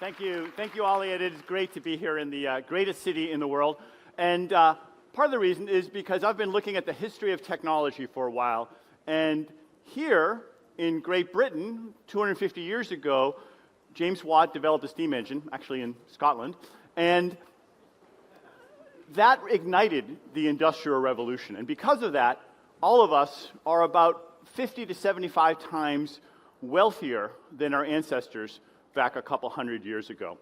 Thank you, Ollie. It is great to be here in the greatest city in the world. And part of the reason is because I've been looking at the history of technology for a while. And here in Great Britain, 250 years ago, James Watt developed a steam engine, actually in Scotland, and that ignited the Industrial Revolution. And because of that, all of us are about 50 to 75 times wealthier than our ancestors back a couple hundred years ago.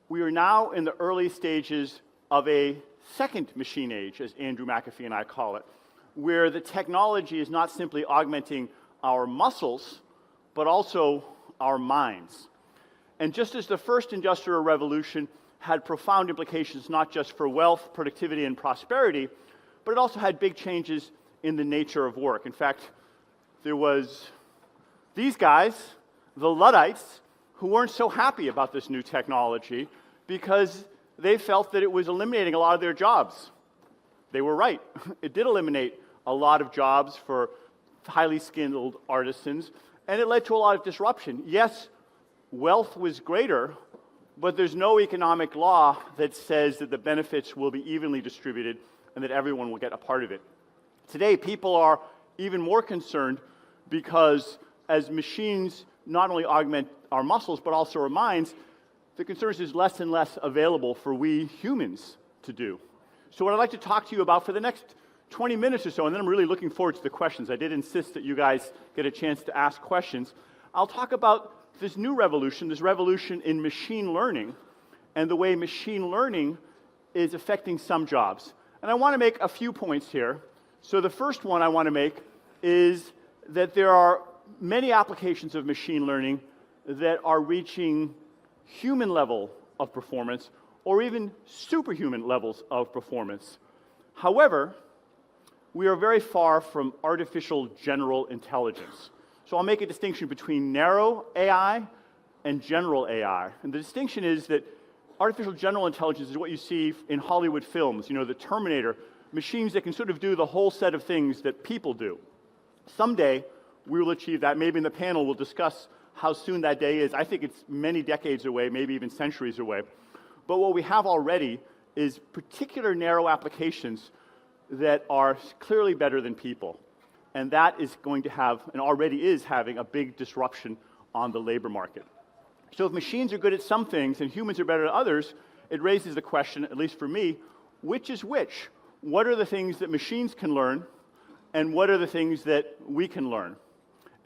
We are now in the early stages of a second machine age, as Andrew McAfee and I call it, where the technology is not simply augmenting our muscles, but also our minds. And just as the first Industrial Revolution had profound implications not just for wealth, productivity, and prosperity, but it also had big changes in the nature of work. In fact, there was these guys, the Luddites, who weren't so happy about this new technology because they felt that it was eliminating a lot of their jobs. They were right. It did eliminate a lot of jobs for highly skilled artisans, and it led to a lot of disruption. Yes, wealth was greater, but there's no economic law that says that the benefits will be evenly distributed and that everyone will get a part of it. Today, people are even more concerned because as machines not only augment our muscles, but also our minds, the concern is there's less and less available for we humans to do. So what I'd like to talk to you about for the next 20 minutes or so, and then I'm really looking forward to the questions. I did insist that you guys get a chance to ask questions. I'll talk about this new revolution, this revolution in machine learning, and the way machine learning is affecting some jobs. And I want to make a few points here. So the first one I want to make is that there are many applications of machine learning that are reaching human level of performance or even superhuman levels of performance. However, we are very far from artificial general intelligence. So I'll make a distinction between narrow AI and general AI. And the distinction is that artificial general intelligence is what you see in Hollywood films, you know, the Terminator, machines that can sort of do the whole set of things that people do. Someday, we will achieve that. Maybe in the panel we'll discuss how soon that day is. I think it's many decades away, maybe even centuries away. But what we have already is particular narrow applications that are clearly better than people. And that is going to have, and already is having, a big disruption on the labor market. So if machines are good at some things and humans are better at others, it raises the question, at least for me, which is which? What are the things that machines can learn, and what are the things that we can learn?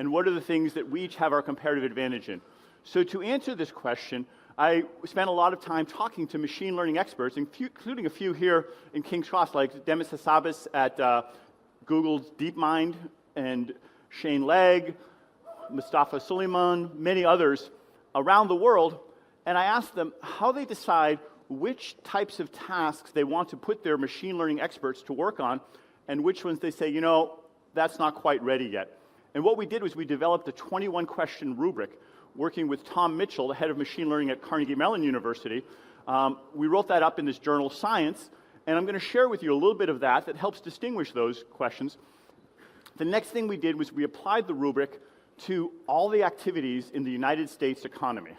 And what are the things that we each have our comparative advantage in? So to answer this question, I spent a lot of time talking to machine learning experts, including a few here in King's Cross, like Demis Hassabis at Google's DeepMind, and Shane Legg, Mustafa Suleyman, many others around the world, and I asked them how they decide which types of tasks they want to put their machine learning experts to work on, and which ones they say, you know, that's not quite ready yet. And what we did was we developed a 21-question rubric working with Tom Mitchell, the head of machine learning at Carnegie Mellon University. We wrote that up in this journal, Science, and I'm going to share with you a little bit of that helps distinguish those questions. The next thing we did was we applied the rubric to all the activities in the United States economy.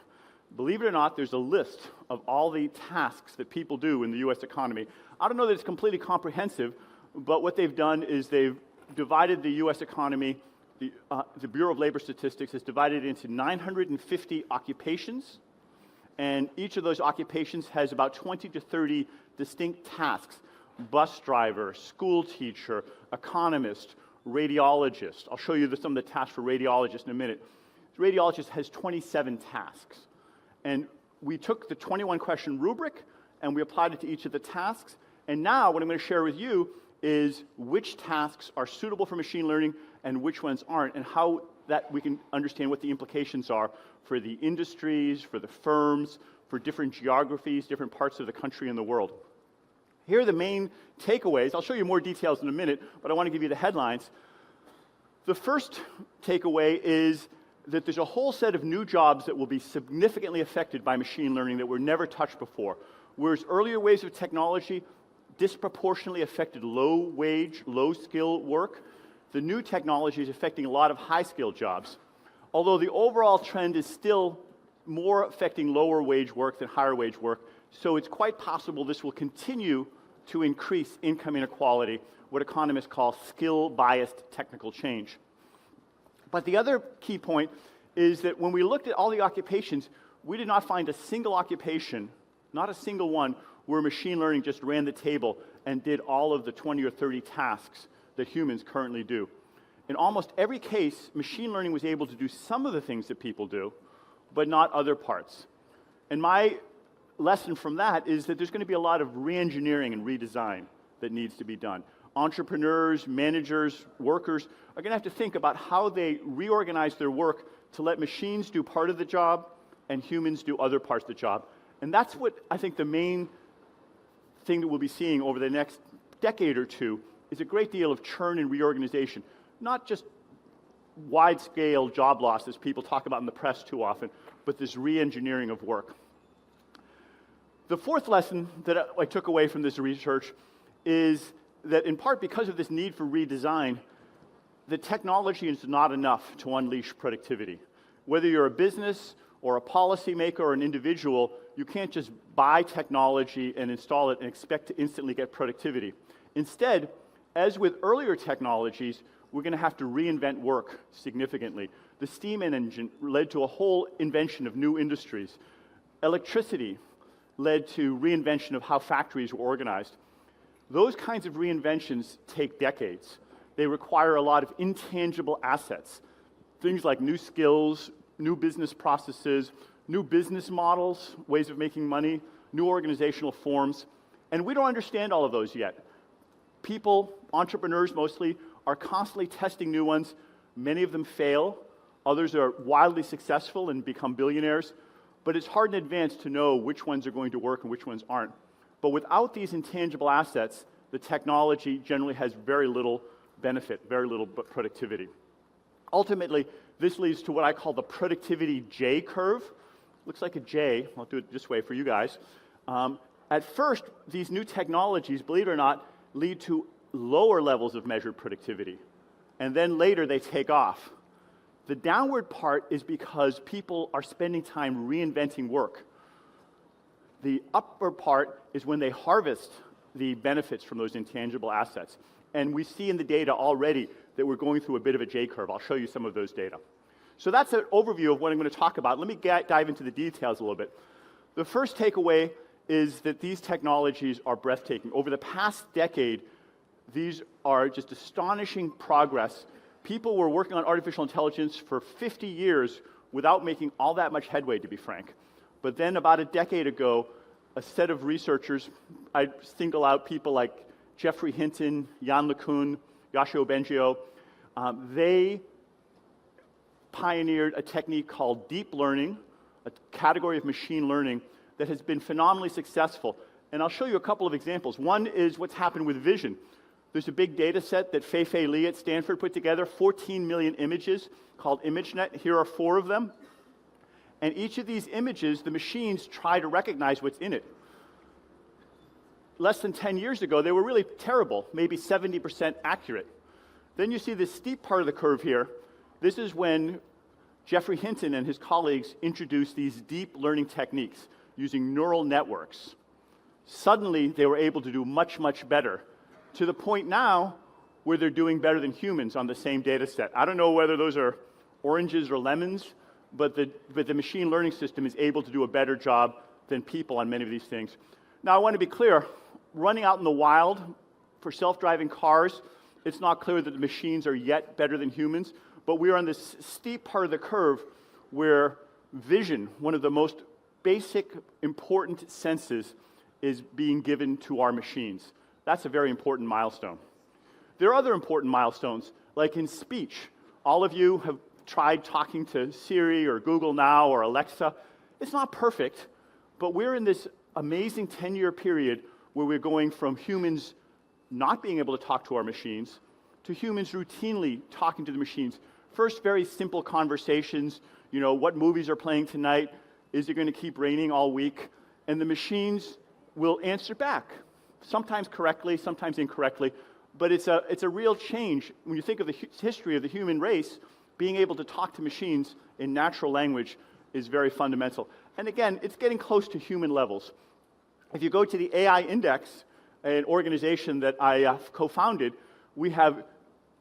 Believe it or not, there's a list of all the tasks that people do in the U.S. economy. I don't know that it's completely comprehensive, but what they've done is they've divided the U.S. economy. The Bureau of Labor Statistics has divided it into 950 occupations, and each of those occupations has about 20 to 30 distinct tasks. Bus driver, school teacher, economist, radiologist. I'll show you some of the tasks for radiologists in a minute. The radiologist has 27 tasks. And we took the 21-question rubric, and we applied it to each of the tasks. And now what I'm going to share with you is which tasks are suitable for machine learning and which ones aren't, and how that we can understand what the implications are for the industries, for the firms, for different geographies, different parts of the country and the world. Here are the main takeaways. I'll show you more details in a minute, but I want to give you the headlines. The first takeaway is that there's a whole set of new jobs that will be significantly affected by machine learning that were never touched before. Whereas earlier ways of technology disproportionately affected low-wage, low-skill work, the new technology is affecting a lot of high-skill jobs. Although the overall trend is still more affecting lower wage work than higher wage work. So it's quite possible this will continue to increase income inequality, what economists call skill-biased technical change. But the other key point is that when we looked at all the occupations, we did not find a single occupation, not a single one, where machine learning just ran the table and did all of the 20 or 30 tasks that humans currently do. In almost every case, machine learning was able to do some of the things that people do, but not other parts. And my lesson from that is that there's going to be a lot of re-engineering and redesign that needs to be done. Entrepreneurs, managers, workers are going to have to think about how they reorganize their work to let machines do part of the job and humans do other parts of the job. And that's what I think the main thing that we'll be seeing over the next decade or two is a great deal of churn and reorganization, not just wide-scale job loss as people talk about in the press too often, but this re-engineering of work. The fourth lesson that I took away from this research is that in part because of this need for redesign, the technology is not enough to unleash productivity. Whether you're a business or a policymaker or an individual, you can't just buy technology and install it and expect to instantly get productivity. Instead, as with earlier technologies, we're going to have to reinvent work significantly. The steam engine led to a whole invention of new industries. Electricity led to reinvention of how factories were organized. Those kinds of reinventions take decades. They require a lot of intangible assets, things like new skills, new business processes, new business models, ways of making money, new organizational forms, and we don't understand all of those yet. People, entrepreneurs mostly, are constantly testing new ones. Many of them fail. Others are wildly successful and become billionaires. But it's hard in advance to know which ones are going to work and which ones aren't. But without these intangible assets, the technology generally has very little benefit, very little productivity. Ultimately, this leads to what I call the productivity J curve. Looks like a J. I'll do it this way for you guys. At first, these new technologies, believe it or not, lead to lower levels of measured productivity. And then later, they take off. The downward part is because people are spending time reinventing work. The upper part is when they harvest the benefits from those intangible assets. And we see in the data already that we're going through a bit of a J-curve. I'll show you some of those data. So that's an overview of what I'm going to talk about. Let me dive into the details a little bit. The first takeaway is that these technologies are breathtaking. Over the past decade, these are just astonishing progress. People were working on artificial intelligence for 50 years without making all that much headway, to be frank. But then about a decade ago, a set of researchers, I single out people like Geoffrey Hinton, Jaan LeCun, Yoshio Bengio, they pioneered a technique called deep learning, a category of machine learning that has been phenomenally successful. And I'll show you a couple of examples. One is what's happened with vision. There's a big data set that Fei-Fei Li at Stanford put together, 14 million images called ImageNet. Here are 4 of them. And each of these images, the machines try to recognize what's in it. Less than 10 years ago, they were really terrible, maybe 70% accurate. Then you see this steep part of the curve here. This is when Geoffrey Hinton and his colleagues introduced these deep learning techniques using neural networks. Suddenly, they were able to do much, much better, to the point now where they're doing better than humans on the same data set. I don't know whether those are oranges or lemons, but the machine learning system is able to do a better job than people on many of these things. Now, I want to be clear, running out in the wild for self-driving cars, it's not clear that the machines are yet better than humans, but we are on this steep part of the curve where vision, one of the most basic, important senses, is being given to our machines. That's a very important milestone. There are other important milestones, like in speech. All of you have tried talking to Siri or Google Now or Alexa. It's not perfect, but we're in this amazing 10-year period where we're going from humans not being able to talk to our machines to humans routinely talking to the machines. First, very simple conversations, you know, what movies are playing tonight? Is it going to keep raining all week? And the machines will answer back, sometimes correctly, sometimes incorrectly, but it's a real change. When you think of the history of the human race, being able to talk to machines in natural language is very fundamental. And again, it's getting close to human levels. If you go to the AI Index, an organization that I co-founded, we have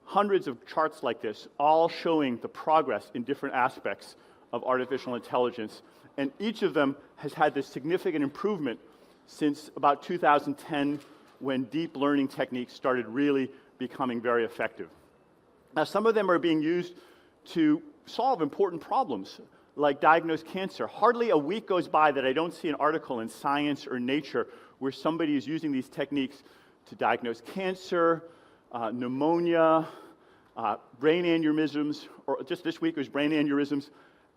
hundreds of charts like this, all showing the progress in different aspects of artificial intelligence. And each of them has had this significant improvement since about 2010, when deep learning techniques started really becoming very effective. Now, some of them are being used to solve important problems, like diagnose cancer. Hardly a week goes by that I don't see an article in Science or Nature where somebody is using these techniques to diagnose cancer, pneumonia, brain aneurysms, or just this week was brain aneurysms.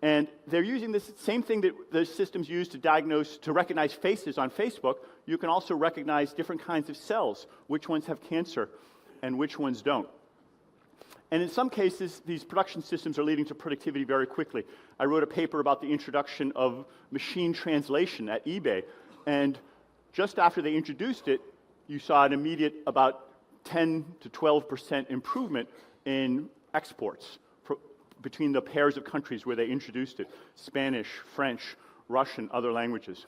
And they're using this same thing that the systems use to diagnose, to recognize faces on Facebook. You can also recognize different kinds of cells, which ones have cancer and which ones don't. And in some cases, these production systems are leading to productivity very quickly. I wrote a paper about the introduction of machine translation at eBay. And just after they introduced it, you saw an immediate about 10 to 12% improvement in exports between the pairs of countries where they introduced it: Spanish, French, Russian, other languages.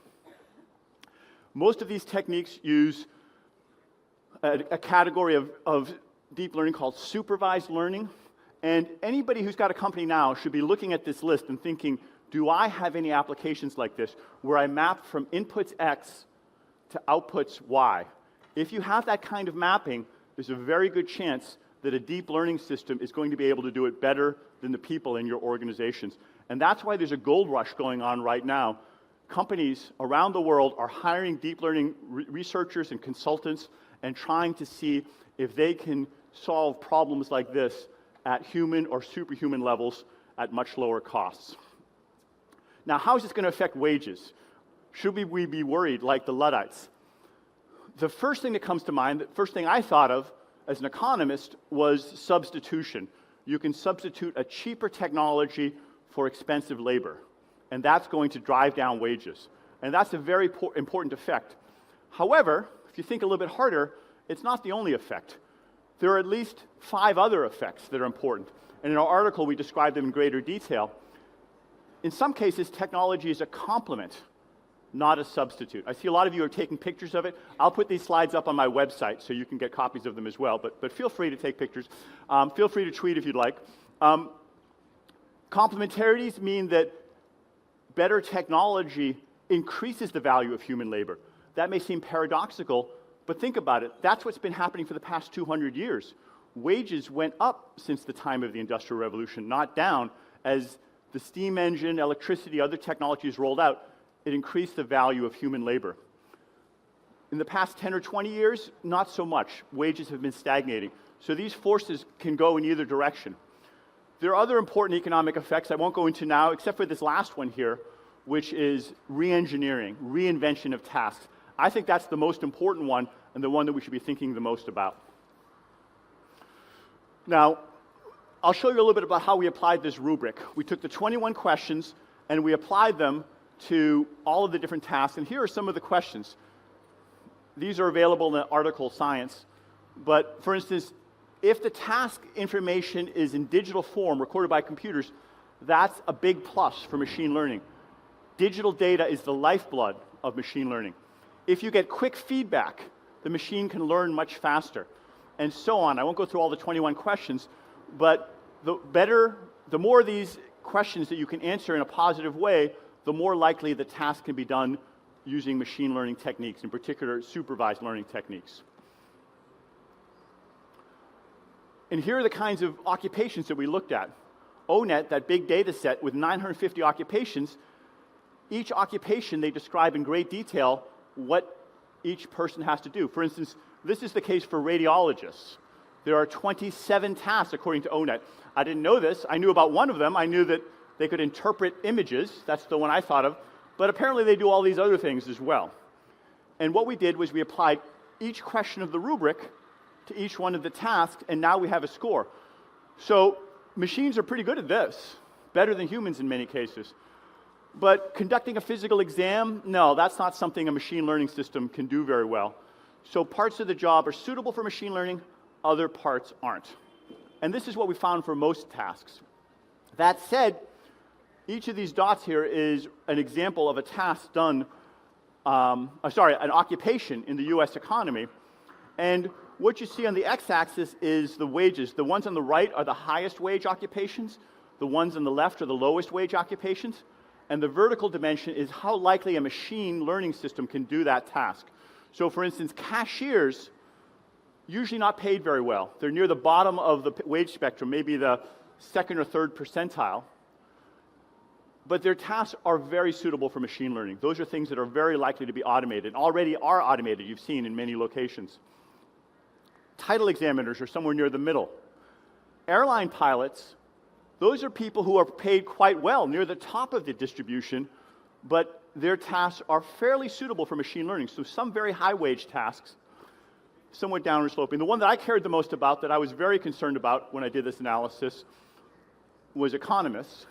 Most of these techniques use a category of deep learning called supervised learning. And anybody who's got a company now should be looking at this list and thinking, do I have any applications like this where I map from inputs X to outputs Y? If you have that kind of mapping, there's a very good chance that a deep learning system is going to be able to do it better than the people in your organizations. And that's why there's a gold rush going on right now. Companies around the world are hiring deep learning researchers and consultants and trying to see if they can solve problems like this at human or superhuman levels at much lower costs. Now, how is this going to affect wages? Should we be worried like the Luddites? The first thing that comes to mind, the first thing I thought of as an economist, was substitution. You can substitute a cheaper technology for expensive labor, and that's going to drive down wages. And that's a very important effect. However, if you think a little bit harder, it's not the only effect. There are at least 5 other effects that are important. And in our article, we describe them in greater detail. In some cases, technology is a complement, not a substitute. I see a lot of you are taking pictures of it. I'll put these slides up on my website so you can get copies of them as well, but feel free to take pictures. Feel free to tweet if you'd like. Complementarities mean that better technology increases the value of human labor. That may seem paradoxical, but think about it. That's what's been happening for the past 200 years. Wages went up since the time of the Industrial Revolution, not down. As the steam engine, electricity, other technologies rolled out, it increased the value of human labor. In the past 10 or 20 years, not so much. Wages have been stagnating. So these forces can go in either direction. There are other important economic effects I won't go into now, except for this last one here, which is re-engineering, reinvention of tasks. I think that's the most important one and the one that we should be thinking the most about. Now, I'll show you a little bit about how we applied this rubric. We took the 21 questions and we applied them to all of the different tasks. And here are some of the questions. These are available in the article Science. But for instance, if the task information is in digital form, recorded by computers, that's a big plus for machine learning. Digital data is the lifeblood of machine learning. If you get quick feedback, the machine can learn much faster, and so on. I won't go through all the 21 questions, but the more of these questions that you can answer in a positive way, the more likely the task can be done using machine learning techniques, in particular supervised learning techniques. And here are the kinds of occupations that we looked at. ONET, that big data set with 950 occupations, each occupation they describe in great detail what each person has to do. For instance, this is the case for radiologists. There are 27 tasks according to ONET. I didn't know this. I knew about one of them. I knew that they could interpret images. That's the one I thought of. But apparently they do all these other things as well. And what we did was we applied each question of the rubric to each one of the tasks, and now we have a score. So machines are pretty good at this, better than humans in many cases. But conducting a physical exam, no, that's not something a machine learning system can do very well. So parts of the job are suitable for machine learning, other parts aren't. And this is what we found for most tasks. That said, Each of these dots here is an example of a task done, an occupation in the US economy. And what you see on the x-axis is the wages. The ones on the right are the highest wage occupations. The ones on the left are the lowest wage occupations. And the vertical dimension is how likely a machine learning system can do that task. So for instance, cashiers, usually not paid very well. They're near the bottom of the wage spectrum, maybe the second or third percentile. But their tasks are very suitable for machine learning. Those are things that are very likely to be automated, already are automated, you've seen in many locations. Title examiners are somewhere near the middle. Airline pilots, those are people who are paid quite well, near the top of the distribution, but their tasks are fairly suitable for machine learning. So some very high wage tasks, somewhat downward sloping. The one that I cared the most about, that I was very concerned about when I did this analysis, was economists.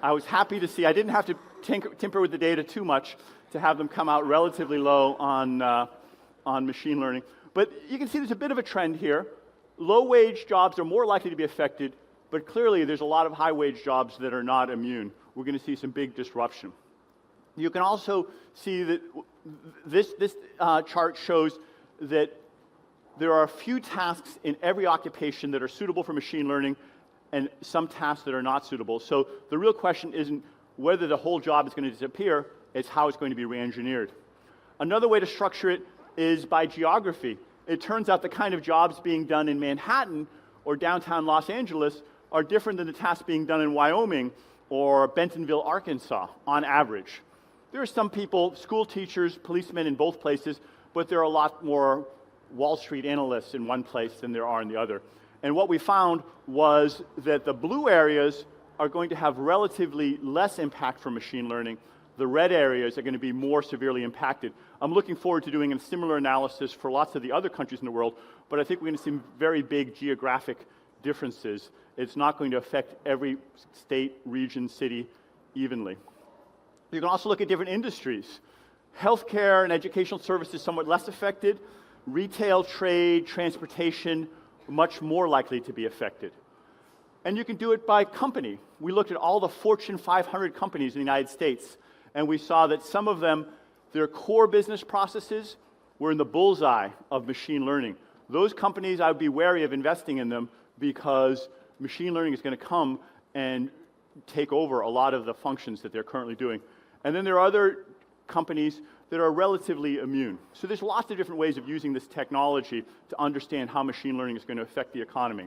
I was happy to see, I didn't have to tinker with the data too much to have them come out relatively low on machine learning. But you can see there's a bit of a trend here. Low-wage jobs are more likely to be affected, but clearly there's a lot of high-wage jobs that are not immune. We're going to see some big disruption. You can also see that this chart shows that there are a few tasks in every occupation that are suitable for machine learning and some tasks that are not suitable. So the real question isn't whether the whole job is going to disappear, it's how it's going to be re-engineered. Another way to structure it is by geography. It turns out the kind of jobs being done in Manhattan or downtown Los Angeles are different than the tasks being done in Wyoming or Bentonville, Arkansas, on average. There are some people, school teachers, policemen in both places, but there are a lot more Wall Street analysts in one place than there are in the other. And what we found was that the blue areas are going to have relatively less impact from machine learning. The red areas are going to be more severely impacted. I'm looking forward to doing a similar analysis for lots of the other countries in the world, but I think we're going to see very big geographic differences. It's not going to affect every state, region, city evenly. You can also look at different industries. Healthcare and educational services somewhat less affected. Retail, trade, transportation, much more likely to be affected. And you can do it by company. We looked at all the Fortune 500 companies in the United States, and we saw that some of them, their core business processes were in the bullseye of machine learning. Those companies, I would be wary of investing in them because machine learning is going to come and take over a lot of the functions that they're currently doing. And then there are other companies that are relatively immune. So there's lots of different ways of using this technology to understand how machine learning is going to affect the economy.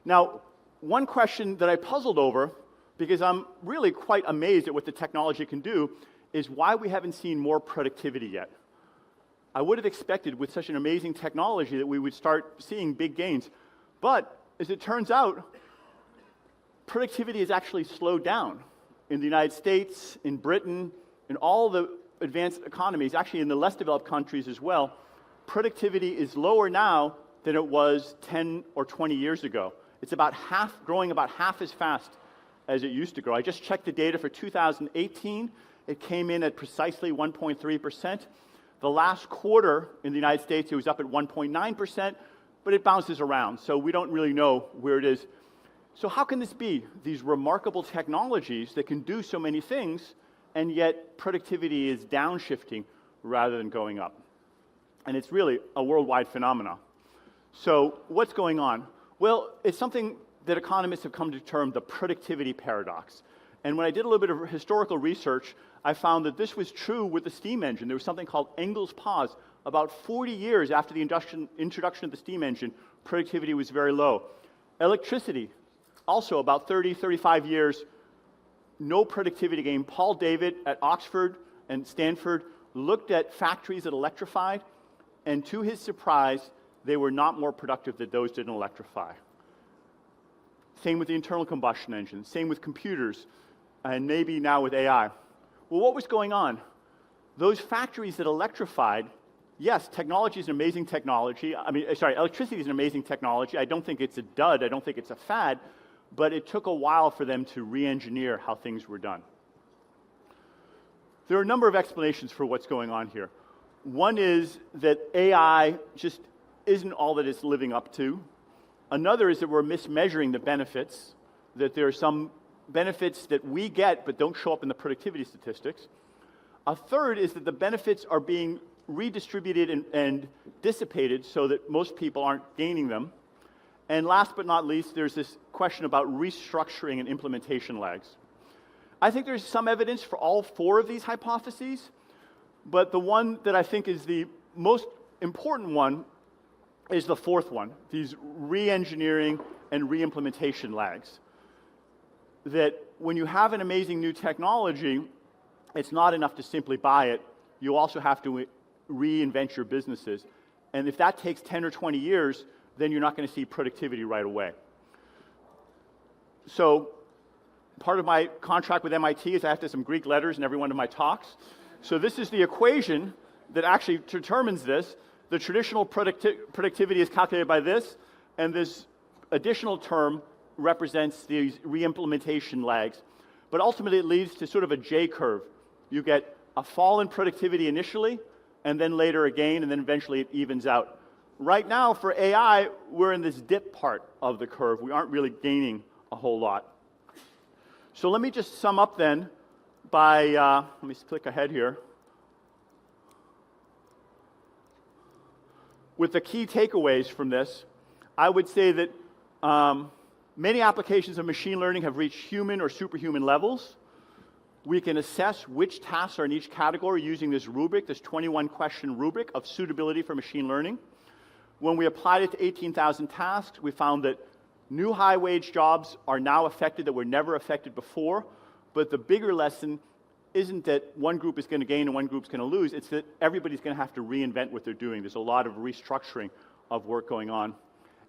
Now, one question that I puzzled over, because I'm really quite amazed at what the technology can do, is why we haven't seen more productivity yet. I would have expected with such an amazing technology that we would start seeing big gains. But as it turns out, productivity has actually slowed down. In the United States, in Britain, in all the advanced economies, actually in the less developed countries as well, productivity is lower now than it was 10 or 20 years ago. It's about half, growing about half as fast as it used to grow. I just checked the data for 2018. It came in at precisely 1.3%. The last quarter in the United States, it was up at 1.9%, but it bounces around, so we don't really know where it is. So how can this be? These remarkable technologies that can do so many things, and yet productivity is downshifting rather than going up. And it's really a worldwide phenomenon. So what's going on? Well, it's something that economists have come to term the productivity paradox. And when I did a little bit of historical research, I found that this was true with the steam engine. There was something called Engel's pause. About 40 years after the introduction of the steam engine, productivity was very low. Electricity, also about 30, 35 years, no productivity gain. Paul David at Oxford and Stanford looked at factories that electrified, and to his surprise, they were not more productive than those didn't electrify. Same with the internal combustion engine, same with computers, and maybe now with AI. Well, what was going on? Those factories that electrified, yes, technology is an amazing technology. Electricity is an amazing technology. I don't think it's a dud. I don't think it's a fad. But it took a while for them to re-engineer how things were done. There are a number of explanations for what's going on here. One is that AI just isn't all that it's living up to. Another is that we're mismeasuring the benefits, that there are some benefits that we get but don't show up in the productivity statistics. A third is that the benefits are being redistributed and dissipated so that most people aren't gaining them. And last but not least, there's this question about restructuring and implementation lags. I think there's some evidence for all four of these hypotheses, but the one that I think is the most important one is the fourth one, these re-engineering and re-implementation lags. That when you have an amazing new technology, it's not enough to simply buy it. You also have to reinvent your businesses. And if that takes 10 or 20 years, then you're not going to see productivity right away. So part of my contract with MIT is I have to have some Greek letters in every one of my talks. So this is the equation that actually determines this. The traditional productivity is calculated by this, and this additional term represents these re-implementation lags. But ultimately it leads to sort of a J-curve. You get a fall in productivity initially, and then later again, and then eventually it evens out. Right now, for AI, we're in this dip part of the curve. We aren't really gaining a whole lot. So let me just sum up then by, let me click ahead here, with the key takeaways from this. I would say that many applications of machine learning have reached human or superhuman levels. We can assess which tasks are in each category using this rubric, this 21-question rubric of suitability for machine learning. When we applied it to 18,000 tasks, we found that new high-wage jobs are now affected that were never affected before, but the bigger lesson isn't that one group is going to gain and one group's going to lose, it's that everybody's going to have to reinvent what they're doing. There's a lot of restructuring of work going on.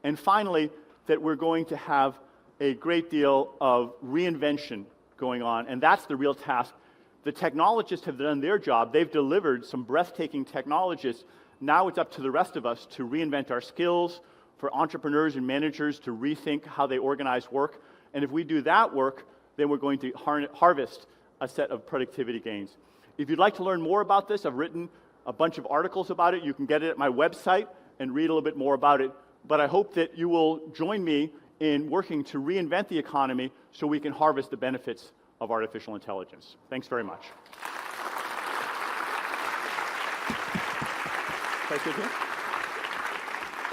And finally, that we're going to have a great deal of reinvention going on, and that's the real task. The technologists have done their job. They've delivered some breathtaking technologies. Now it's up to the rest of us to reinvent our skills, for entrepreneurs and managers to rethink how they organize work. And if we do that work, then we're going to harvest a set of productivity gains. If you'd like to learn more about this, I've written a bunch of articles about it. You can get it at my website and read a little bit more about it. But I hope that you will join me in working to reinvent the economy so we can harvest the benefits of artificial intelligence. Thanks very much.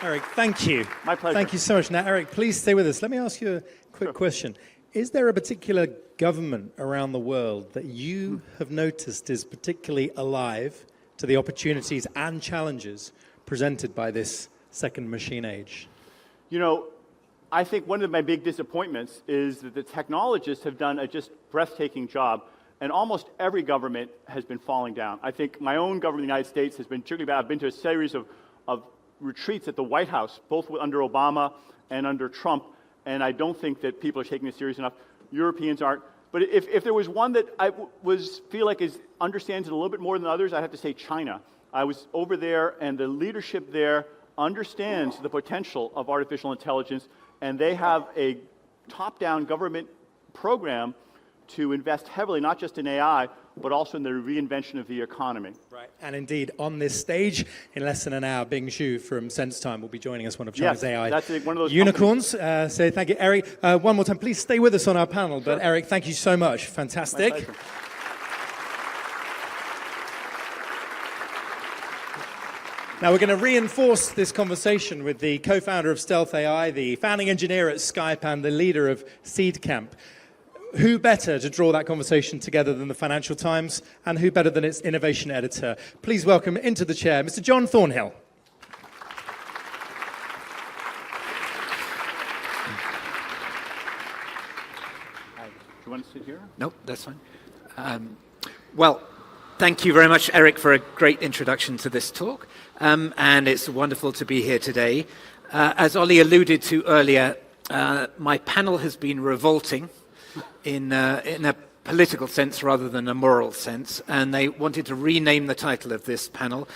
Erik, thank you. My pleasure. Thank you so much. Now, Erik, please stay with us. Let me ask you a quick question. Is there a particular government around the world that you have noticed is particularly alive to the opportunities and challenges presented by this second machine age? You know, I think one of my big disappointments is that the technologists have done a just breathtaking job, and almost every government has been falling down. I think my own government in the United States has been particularly bad. I've been to a series of retreats at the White House, both under Obama and under Trump, and I don't think that people are taking this serious enough. Europeans aren't. But if there was one that I feel like understands it a little bit more than others, I'd have to say China. I was over there, and the leadership there understands the potential of artificial intelligence, and they have a top-down government program to invest heavily, not just in AI, but also in the reinvention of the economy. Right, and indeed, on this stage, in less than an hour, Bing Xu from SenseTime will be joining us, one of China's AI that's one of those unicorns. So thank you, Erik. One more time, please stay with us on our panel. But Erik, thank you so much. Fantastic. My pleasure. Now we're going to reinforce this conversation with the co-founder of Stealth AI, the founding engineer at Skype, and the leader of Seedcamp. Who better to draw that conversation together than the Financial Times, and who better than its innovation editor? Please welcome into the chair, Mr. Jaan Thornhill. Hi. Do you want to sit here? No, that's fine. Well, thank you very much, Erik, for a great introduction to this talk. And it's wonderful to be here today. As Ollie alluded to earlier, my panel has been revolting in a political sense rather than a moral sense, and they wanted to rename the title of this panel.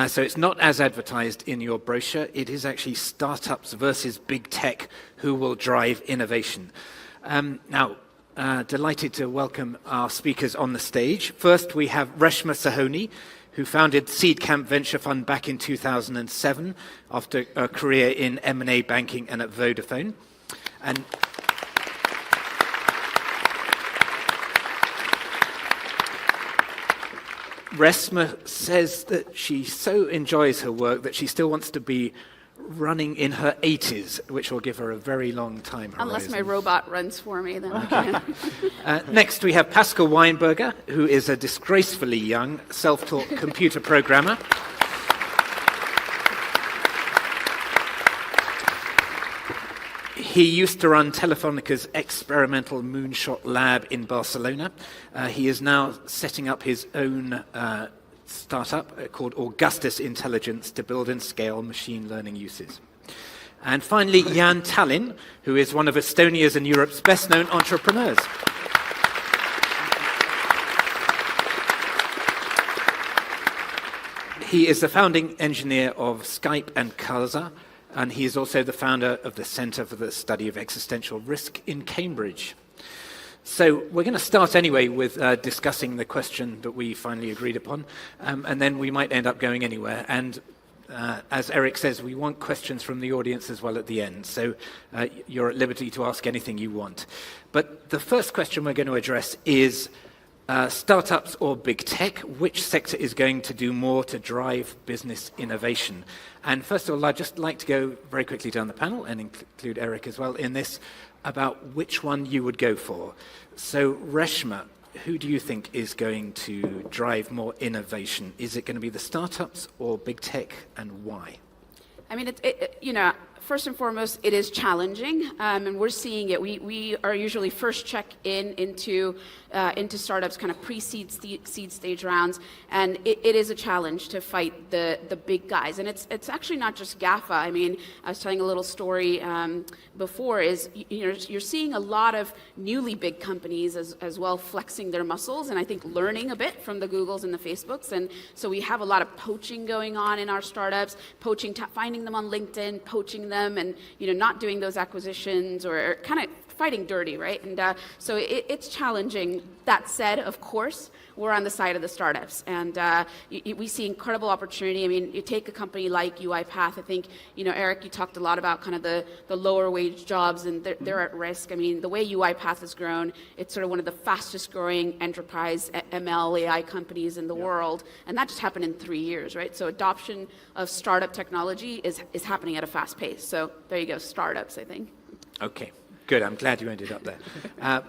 So it's not as advertised in your brochure. It is actually Startups versus Big Tech, Who Will Drive Innovation. Now, delighted to welcome our speakers on the stage. First, we have Reshma Suhani, who founded Seedcamp Venture Fund back in 2007 after a career in M&A banking and at Vodafone. And Reshma says that she so enjoys her work that she still wants to be running in her 80s, which will give her a very long time horizon. Unless my robot runs for me, then I can. Next, we have Pascal Weinberger, who is a disgracefully young, self-taught computer programmer. He used to run Telefónica's experimental moonshot lab in Barcelona. He is now setting up his own startup called Augustus Intelligence to build and scale machine learning uses. And finally, Jaan Tallinn, who is one of Estonia's and Europe's best-known entrepreneurs. He is the founding engineer of Skype and Casa, and he is also the founder of the Centre for the Study of Existential Risk in Cambridge. So we're going to start anyway with discussing the question that we finally agreed upon, and then we might end up going anywhere. And as Erik says, we want questions from the audience as well at the end, so you're at liberty to ask anything you want. But the first question we're going to address is startups or big tech, which sector is going to do more to drive business innovation? And first of all, I'd just like to go very quickly down the panel and include Erik as well in this, about which one you would go for. So, Reshma, who do you think is going to drive more innovation? Is it going to be the startups or big tech, and why? I mean, first and foremost, it is challenging, and we're seeing it. We are usually first check into startups, kind of pre-seed seed stage rounds, and it is a challenge to fight the big guys. And it's actually not just GAFA. I mean, I was telling a little story before. You're seeing a lot of newly big companies as well flexing their muscles, and I think learning a bit from the Googles and the Facebooks. And so we have a lot of poaching going on in our startups, finding them on LinkedIn, poaching them, and not doing those acquisitions or kind of fighting dirty, right? And so it's challenging. That said, of course, we're on the side of the startups, and we see incredible opportunity. I mean, you take a company like UiPath. I think, Erik, you talked a lot about kind of the lower wage jobs, and they're at risk. I mean, the way UiPath has grown, it's sort of one of the fastest growing enterprise ML AI companies in the world, and that just happened in 3 years, right? So adoption of startup technology is happening at a fast pace. So there you go, startups, I think. Okay. Good, I'm glad you ended up there.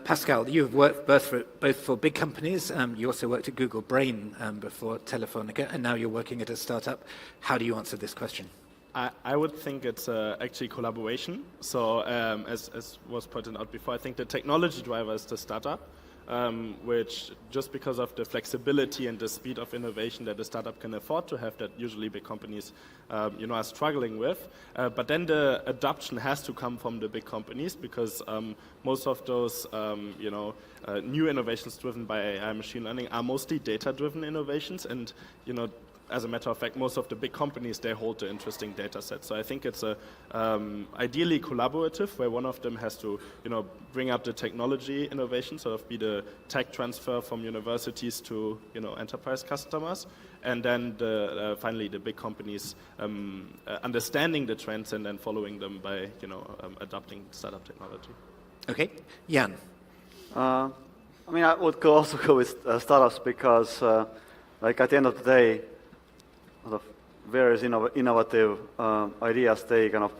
Pascal, you've worked both for big companies. You also worked at Google Brain before Telefonica, and now you're working at a startup. How do you answer this question? I would think it's actually collaboration. So as was pointed out before, I think the technology driver is the startup, which just because of the flexibility and the speed of innovation that a startup can afford to have, that usually big companies are struggling with. But then the adoption has to come from the big companies, because most of those new innovations driven by AI machine learning are mostly data-driven innovations, and as a matter of fact, most of the big companies, they hold the interesting data sets. So I think it's ideally collaborative, where one of them has to, bring up the technology innovation, sort of be the tech transfer from universities to, enterprise customers, and then finally the big companies understanding the trends and then following them by, adopting startup technology. Okay, Jaan. I would also go with startups, because, at the end of the day, various innovative ideas, they kind of,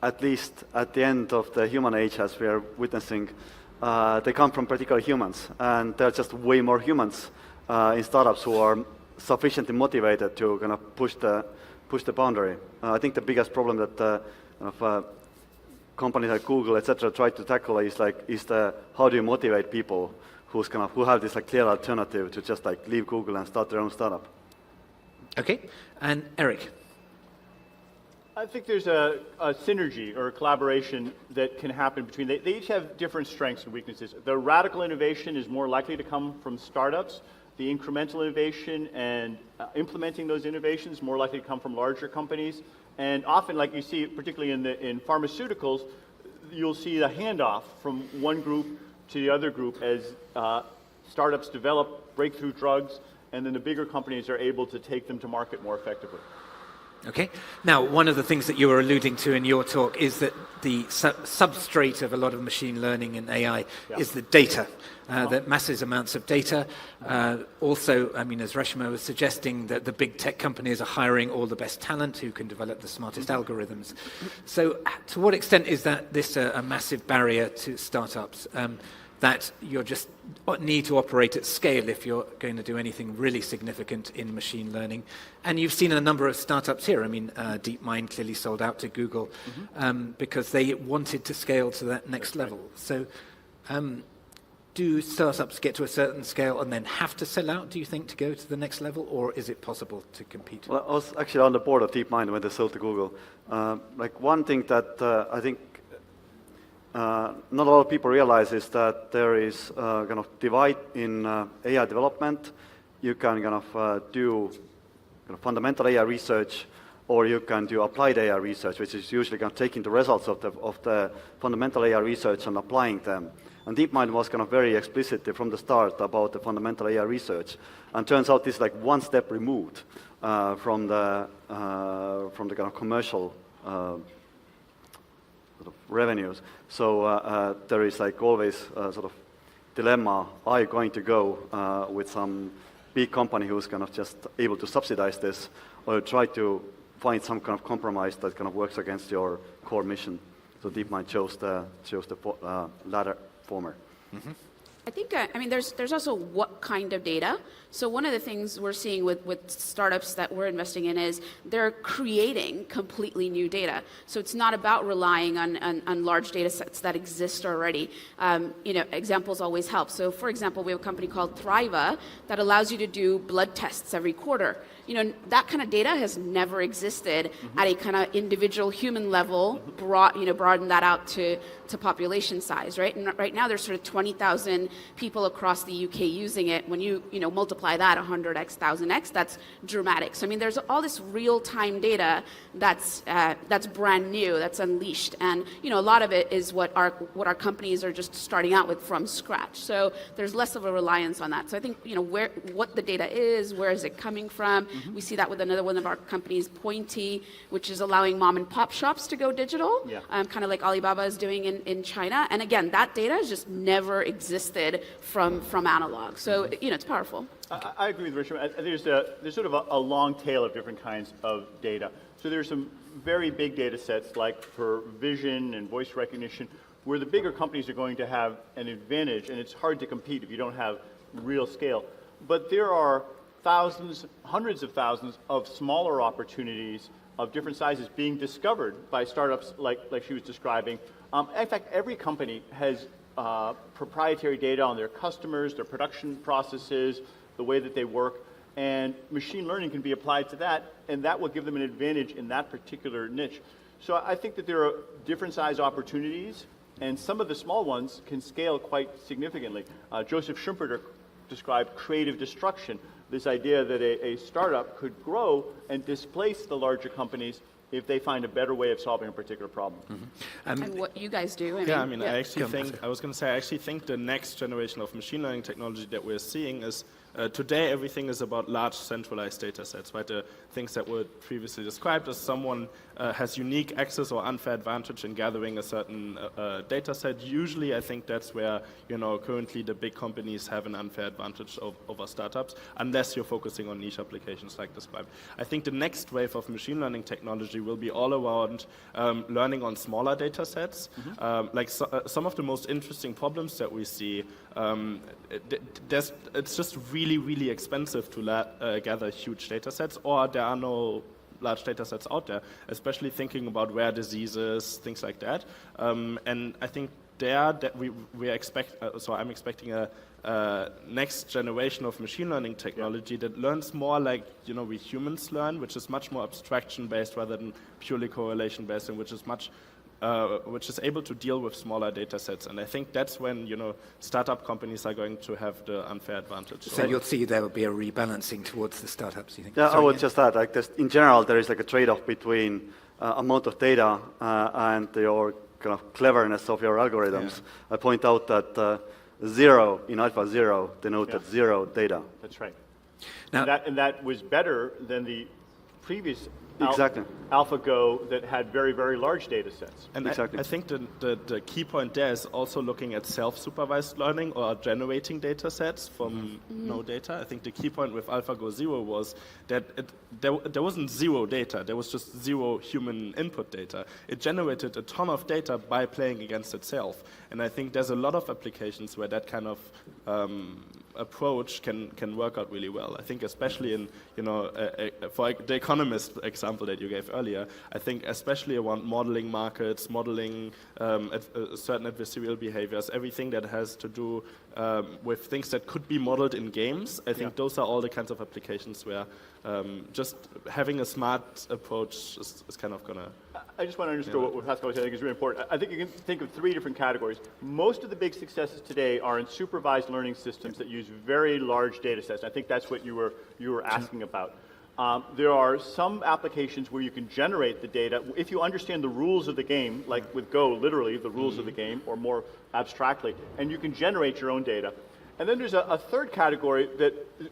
at least at the end of the human age, as we are witnessing, they come from particular humans, and there are just way more humans in startups who are sufficiently motivated to kind of push the boundary. I think the biggest problem that companies like Google, etc., try to tackle is how do you motivate people who have this clear alternative to just leave Google and start their own startup. Okay, and Erik. I think there's a synergy or a collaboration that can happen between, they each have different strengths and weaknesses. The radical innovation is more likely to come from startups. The incremental innovation and implementing those innovations more likely to come from larger companies. And often, like you see, particularly in pharmaceuticals, you'll see the handoff from one group to the other group as startups develop breakthrough drugs, and then the bigger companies are able to take them to market more effectively. Okay. Now, one of the things that you were alluding to in your talk is that the substrate of a lot of machine learning and AI is the data, that massive amounts of data. Also, I mean, as Reshma was suggesting, that the big tech companies are hiring all the best talent who can develop the smartest algorithms. So to what extent is this a massive barrier to startups? That you just need to operate at scale if you're going to do anything really significant in machine learning. And you've seen a number of startups here. I mean, DeepMind clearly sold out to Google because they wanted to scale to that next level. So do startups get to a certain scale and then have to sell out, do you think, to go to the next level? Or is it possible to compete? Well, I was actually on the board of DeepMind when they sold to Google. Like one thing that I think not a lot of people realize is that there is kind of divide in AI development. You can kind of do kind of fundamental AI research, or you can do applied AI research, which is usually kind of taking the results of the fundamental AI research and applying them. And DeepMind was kind of very explicit from the start about the fundamental AI research, and turns out this is like one step removed from the kind of commercial sort of revenues. So there is like always a sort of dilemma: are you going to go with some big company who's kind of just able to subsidize this, or try to find some kind of compromise that kind of works against your core mission? So DeepMind chose the latter, former. Mm-hmm. I think, I mean, there's also what kind of data. So one of the things we're seeing with startups that we're investing in is they're creating completely new data. So it's not about relying on large data sets that exist already. Examples always help. So for example, we have a company called Thriva that allows you to do blood tests every quarter. That kind of data has never existed at a kind of individual human level, broaden that out to population size, right? And right now there's sort of 20,000 people across the UK using it. When you multiply that 100x, 1000x, that's dramatic. So I mean, there's all this real-time data that's brand new, that's unleashed, and a lot of it is what our companies are just starting out with from scratch. So there's less of a reliance on that. So I think what the data is, where is it coming from? We see that with another one of our companies, Pointy, which is allowing mom and pop shops to go digital, kind of like Alibaba is doing in China. And again, that data has just never existed from analog. So it's powerful. I agree with Reshma. There's sort of a long tail of different kinds of data. So there's some very big data sets, like for vision and voice recognition, where the bigger companies are going to have an advantage, and it's hard to compete if you don't have real scale. But there are thousands, hundreds of thousands of smaller opportunities of different sizes being discovered by startups like she was describing. In fact, every company has proprietary data on their customers, their production processes, the way that they work, and machine learning can be applied to that, and that will give them an advantage in that particular niche. So I think that there are different size opportunities, and some of the small ones can scale quite significantly. Joseph Schumpeter described creative destruction, this idea that a startup could grow and displace the larger companies if they find a better way of solving a particular problem. And what you guys do. I actually think the next generation of machine learning technology that we're seeing is today everything is about large centralized data sets, right? The things that were previously described as someone has unique access or unfair advantage in gathering a certain data set. Usually I think that's where, currently the big companies have an unfair advantage over startups, unless you're focusing on niche applications like described. I think the next wave of machine learning technology will be all around learning on smaller data sets. Some of the most interesting problems that we see, it's just really, really expensive to gather huge data sets, or there are no large data sets out there, especially thinking about rare diseases, things like that. And I think I'm expecting a next generation of machine learning technology that learns more like we humans learn, which is much more abstraction based rather than purely correlation based, and which is able to deal with smaller data sets. And I think that's when startup companies are going to have the unfair advantage. So you'll see there will be a rebalancing towards the startups, you think? Yeah, I would just add, in general, there is like a trade-off between amount of data and your kind of cleverness of your algorithms. I point out that 0 in Alpha 0 denoted 0 data. That's right. Now, and that was better than the previous Exactly. AlphaGo that had very, very large data sets. And Exactly. I think the key point there is also looking at self-supervised learning or generating data sets from no data. I think the key point with AlphaGo Zero was that there wasn't zero data. There was just zero human input data. It generated a ton of data by playing against itself. And I think there's a lot of applications where that kind of approach can work out really well. I think especially in, for the economist example that you gave earlier, I think especially around modeling markets, modeling certain adversarial behaviors, everything that has to do with things that could be modeled in games, I think those are all the kinds of applications where just having a smart approach is kind of going to... I just want to underscore what Pascal was saying. I think is really important. I think you can think of 3 different categories. Most of the big successes today are in supervised learning systems that use very large data sets. I think that's what you were asking about. There are some applications where you can generate the data if you understand the rules of the game, like with Go, literally the rules of the game, or more abstractly, and you can generate your own data. And then there's a third category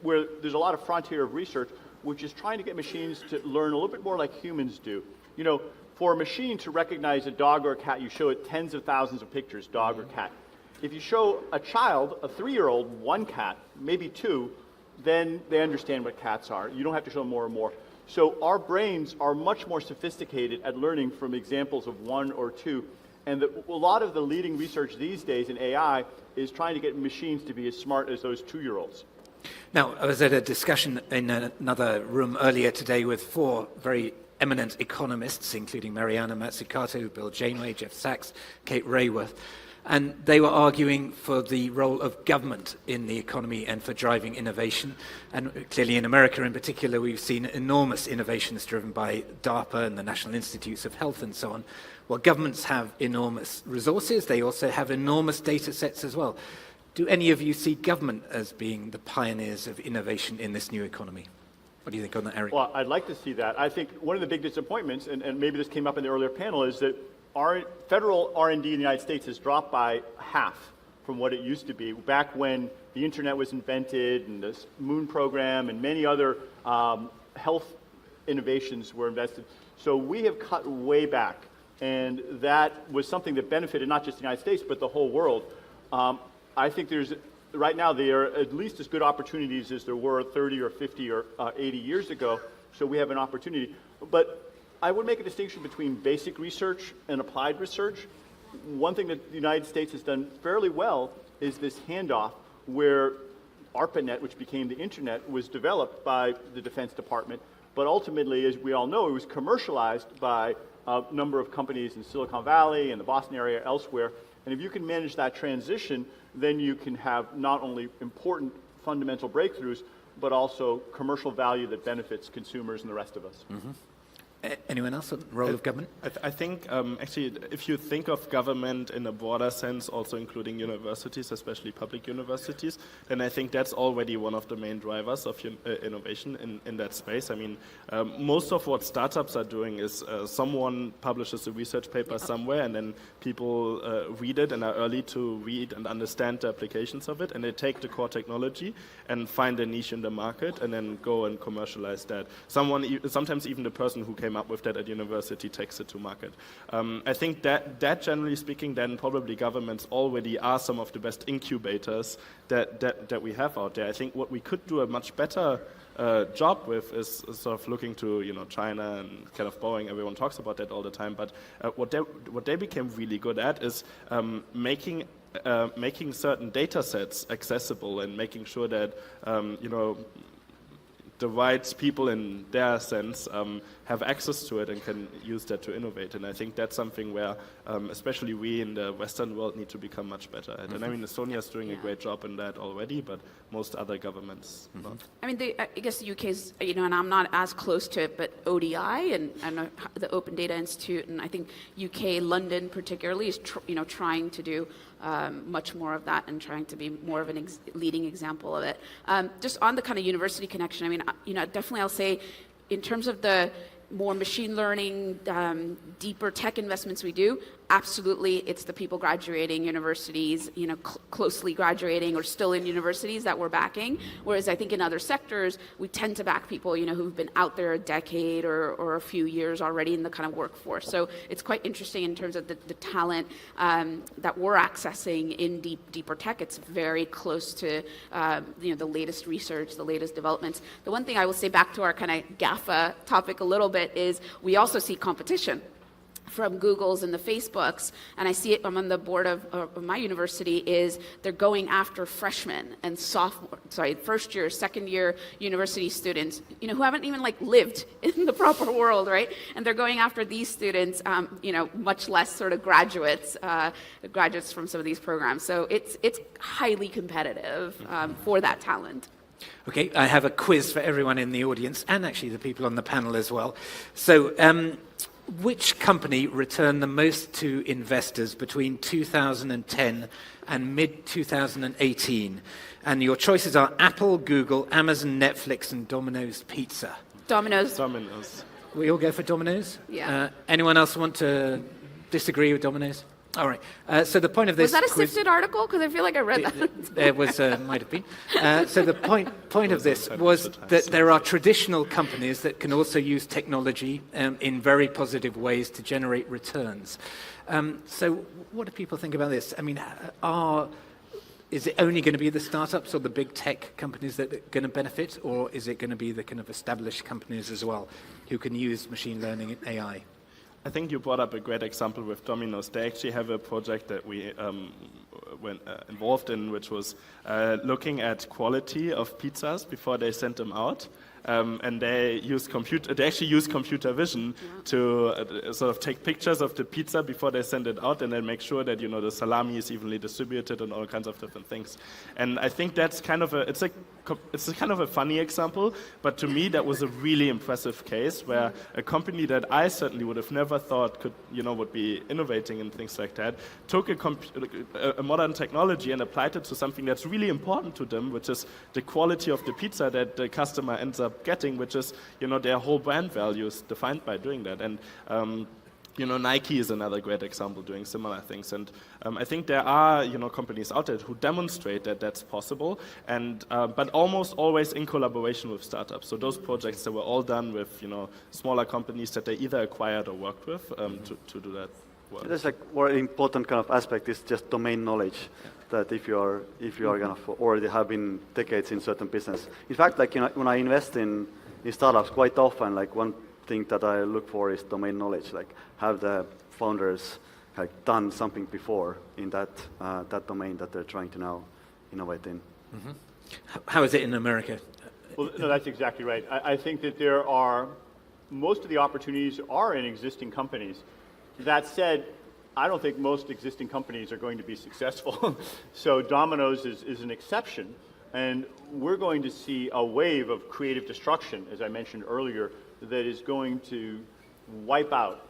where there's a lot of frontier of research, which is trying to get machines to learn a little bit more like humans do. For a machine to recognize a dog or a cat, you show it tens of thousands of pictures, dog or cat. If you show a child, a 3-year-old, 1 cat, maybe 2, then they understand what cats are. You don't have to show them more and more. So our brains are much more sophisticated at learning from examples of 1 or 2. And a lot of the leading research these days in AI is trying to get machines to be as smart as those 2-year-olds. Now, I was at a discussion in another room earlier today with 4 very eminent economists, including Mariana Mazzucato, Bill Janeway, Jeff Sachs, Kate Rayworth, and they were arguing for the role of government in the economy and for driving innovation. And clearly in America in particular, we've seen enormous innovations driven by DARPA and the National Institutes of Health and so on. Well, governments have enormous resources. They also have enormous data sets as well. Do any of you see government as being the pioneers of innovation in this new economy? What do you think on that, Erik? Well, I'd like to see that. I think one of the big disappointments, and maybe this came up in the earlier panel, is that our federal R&D in the United States has dropped by half from what it used to be back when the internet was invented and the moon program and many other health innovations were invested. So we have cut way back, and that was something that benefited not just the United States but the whole world. I think right now there are at least as good opportunities as there were 30 or 50 or 80 years ago, so we have an opportunity. But I would make a distinction between basic research and applied research. One thing that the United States has done fairly well is this handoff where ARPANET, which became the internet, was developed by the Defense Department, but ultimately, as we all know, it was commercialized by a number of companies in Silicon Valley and the Boston area, elsewhere. And if you can manage that transition, then you can have not only important fundamental breakthroughs, but also commercial value that benefits consumers and the rest of us. Mm-hmm. Anyone else on the role of government? I think, actually, if you think of government in a broader sense, also including universities, especially public universities, then I think that's already one of the main drivers of innovation in that space. I mean, most of what startups are doing is someone publishes a research paper somewhere, and then people read it and are early to read and understand the applications of it, and they take the core technology and find a niche in the market and then go and commercialize that. Sometimes even the person who came up with that at university takes it to market. I think that generally speaking, then probably governments already are some of the best incubators that we have out there. I think what we could do a much better job with is sort of looking to China and kind of borrowing. Everyone talks about that all the time, but what they became really good at is making certain data sets accessible and making sure that the right people in their sense have access to it and can use that to innovate. And I think that's something where especially we in the Western world need to become much better at. Mm-hmm. And I mean, Estonia is doing a great job in that already, but most other governments not. I mean, I guess the UK's, and I'm not as close to it, but ODI and the Open Data Institute, and I think UK, London particularly, is trying to do much more of that and trying to be more of a leading example of it. Just on the kind of university connection, I mean, definitely I'll say in terms of the more machine learning, deeper tech investments we do, absolutely, it's the people graduating universities, closely graduating or still in universities that we're backing. Whereas I think in other sectors, we tend to back people, who've been out there a decade or a few years already in the kind of workforce. So it's quite interesting in terms of the talent that we're accessing in deeper tech. It's very close to, the latest research, the latest developments. The one thing I will say back to our kind of GAFA topic a little bit is we also see competition from Googles and the Facebooks, and I see it, I'm on the board of my university, is they're going after freshmen and first year, second year university students, who haven't even lived in the proper world, right? And they're going after these students, much less sort of graduates from some of these programs. So it's highly competitive for that talent. Okay, I have a quiz for everyone in the audience, and actually the people on the panel as well. So, which company returned the most to investors between 2010 and mid-2018? And your choices are Apple, Google, Amazon, Netflix, and Domino's Pizza. Domino's. We all go for Domino's? Yeah. Anyone else want to disagree with Domino's? All right. So the point of this was that a sifted article? Because I feel like I read that. There was, might have been. So the point of this was that there are traditional companies that can also use technology in very positive ways to generate returns. So what do people think about this? I mean, is it only going to be the startups or the big tech companies that are going to benefit, or is it going to be the kind of established companies as well who can use machine learning and AI? I think you brought up a great example with Domino's. They actually have a project that we went involved in, which was looking at quality of pizzas before they sent them out. And they actually use computer vision to sort of take pictures of the pizza before they send it out, and then make sure that the salami is evenly distributed and all kinds of different things. And I think that's kind of it's a kind of a funny example, but to me that was a really impressive case where a company that I certainly would have never thought would be innovating in things like that took a modern technology and applied it to something that's really important to them, which is the quality of the pizza that the customer ends up getting, which is their whole brand value is defined by doing that. And Nike is another great example doing similar things. And I think there are companies out there who demonstrate that that's possible, and but almost always in collaboration with startups. So those projects that were all done with smaller companies that they either acquired or worked with to do that work. There's one important kind of aspect is just domain knowledge. That if you are kind of already have been decades in certain business. In fact, when I invest in startups, quite often one thing that I look for is domain knowledge. Have the founders done something before in that domain that they're trying to now innovate in. Mm-hmm. How is it in America? Well, no, that's exactly right. I think that most of the opportunities are in existing companies. That said, I don't think most existing companies are going to be successful. So Domino's is an exception, and we're going to see a wave of creative destruction, as I mentioned earlier, that is going to wipe out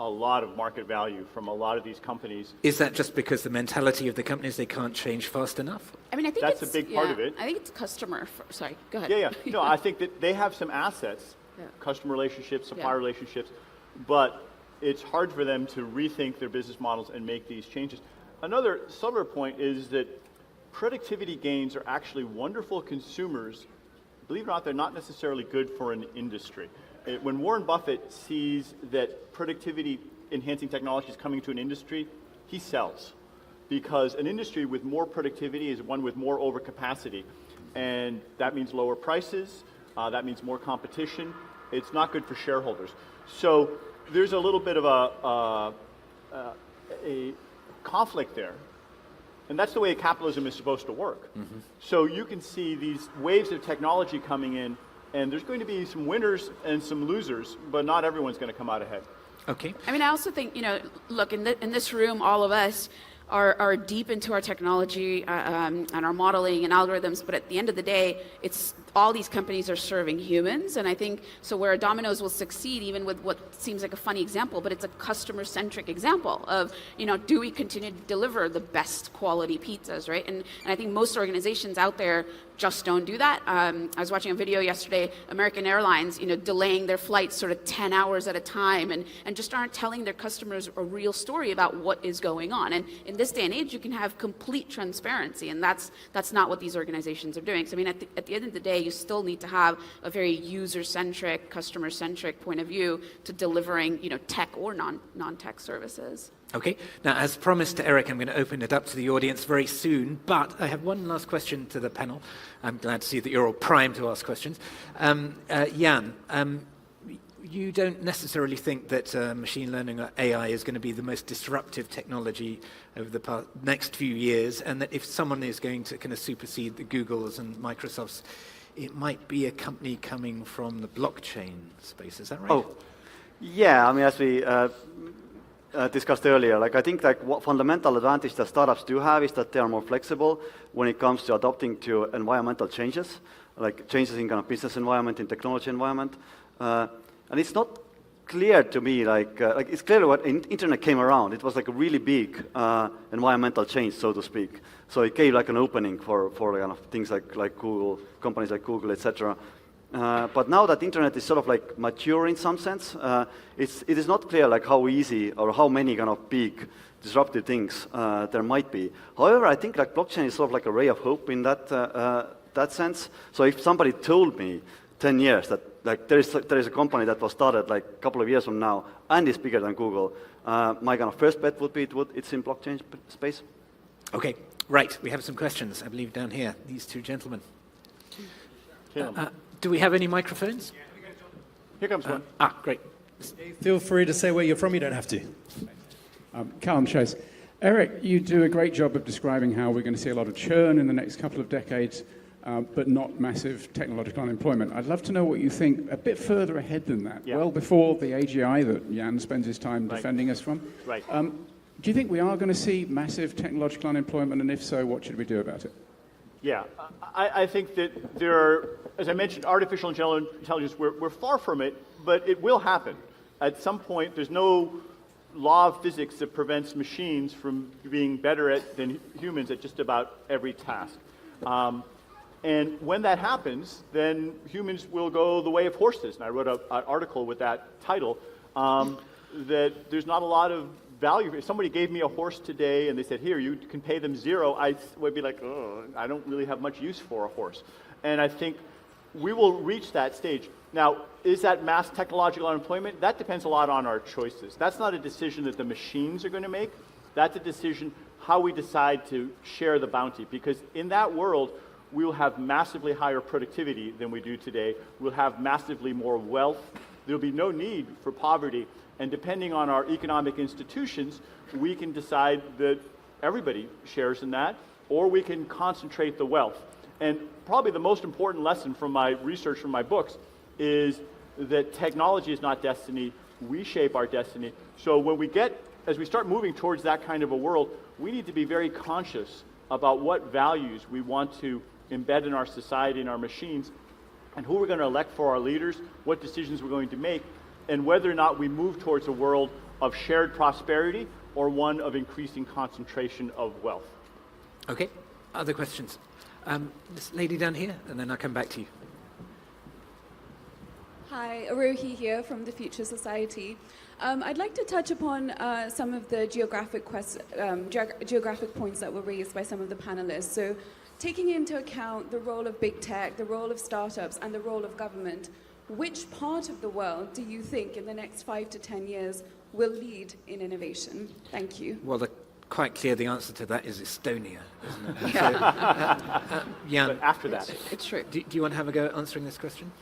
a lot of market value from a lot of these companies. Is that just because the mentality of the companies, they can't change fast enough? I mean, I think that's a big part of it. I think it's customer. Sorry, go ahead. Yeah. No, I think that they have some assets, customer relationships, supplier relationships, but it's hard for them to rethink their business models and make these changes. Another subtler point is that productivity gains are actually wonderful consumers. Believe it or not, they're not necessarily good for an industry. When Warren Buffett sees that productivity-enhancing technology is coming to an industry, he sells. Because an industry with more productivity is one with more overcapacity. And that means lower prices, that means more competition. It's not good for shareholders. So there's a little bit of a conflict there. And that's the way capitalism is supposed to work. Mm-hmm. So you can see these waves of technology coming in, and there's going to be some winners and some losers, but not everyone's going to come out ahead. Okay. I mean, I also think, look, in this room, all of us are deep into our technology and our modeling and algorithms, but at the end of the day, it's all these companies are serving humans, and I think so where Domino's will succeed, even with what seems like a funny example, but it's a customer-centric example of, do we continue to deliver the best quality pizzas, right? And I think most organizations out there just don't do that. I was watching a video yesterday, American Airlines, delaying their flights sort of 10 hours at a time and just aren't telling their customers a real story about what is going on. And in this day and age, you can have complete transparency, and that's not what these organizations are doing. So I mean, at the end of the day, you still need to have a very user-centric, customer-centric point of view to delivering, tech or non-tech services. Okay, now as promised to Erik, I'm going to open it up to the audience very soon, but I have one last question to the panel. I'm glad to see that you're all primed to ask questions. Jaan, you don't necessarily think that machine learning or AI is going to be the most disruptive technology over the next few years, and that if someone is going to kind of supersede the Googles and Microsofts, it might be a company coming from the blockchain space. Is that right? Oh, yeah. I mean, as we discussed earlier, I think what fundamental advantage that startups do have is that they are more flexible when it comes to adapting to environmental changes, like changes in kind of business environment, in technology environment. And it's not clear to me, it's clear when internet came around, it was like a really big environmental change, so to speak. So it gave like an opening for kind of things like Google, companies like Google, etc. But now that internet is sort of like mature in some sense, it is not clear like how easy or how many kind of big disruptive things there might be. However, I think like blockchain is sort of like a ray of hope in that sense. So if somebody told me 10 years that like there is a company that was started like a couple of years from now and is bigger than Google, my kind of first bet would be it's in blockchain space. Okay, right. We have some questions, I believe, down here. These two gentlemen. Do we have any microphones? Here comes one. Great. Feel free to say where you're from. You don't have to. Callum Chase. Erik, you do a great job of describing how we're going to see a lot of churn in the next couple of decades, but not massive technological unemployment. I'd love to know what you think a bit further ahead than that, well before the AGI that Jaan spends his time defending us from. Right. Do you think we are going to see massive technological unemployment, and if so, what should we do about it? Yeah, I think that there are, as I mentioned, artificial intelligence, we're far from it, but it will happen. At some point, there's no law of physics that prevents machines from being better than humans at just about every task. And when that happens, then humans will go the way of horses. And I wrote an article with that title, that there's not a lot of value. If somebody gave me a horse today and they said, here, you can pay them $0, I would be like, oh, I don't really have much use for a horse. And I think we will reach that stage. Now, is that mass technological unemployment? That depends a lot on our choices. That's not a decision that the machines are going to make. That's a decision how we decide to share the bounty. Because in that world, we will have massively higher productivity than we do today. We'll have massively more wealth. There'll be no need for poverty. And depending on our economic institutions, we can decide that everybody shares in that, or we can concentrate the wealth. And probably the most important lesson from my research, from my books, is that technology is not destiny. We shape our destiny. So as we start moving towards that kind of a world, we need to be very conscious about what values we want to embed in our society and our machines, and who we're going to elect for our leaders, what decisions we're going to make, and whether or not we move towards a world of shared prosperity or one of increasing concentration of wealth. Okay, other questions? This lady down here, and then I'll come back to you. Hi, Arohi here from the Future Society. I'd like to touch upon some of the geographic points that were raised by some of the panelists. So, taking into account the role of big tech, the role of startups, and the role of government, which part of the world do you think in the next 5 to 10 years will lead in innovation? Thank you. Well, quite clear the answer to that is Estonia, isn't it? Yeah. Jaan, But after that. It's true. do you want to have a go at answering this question?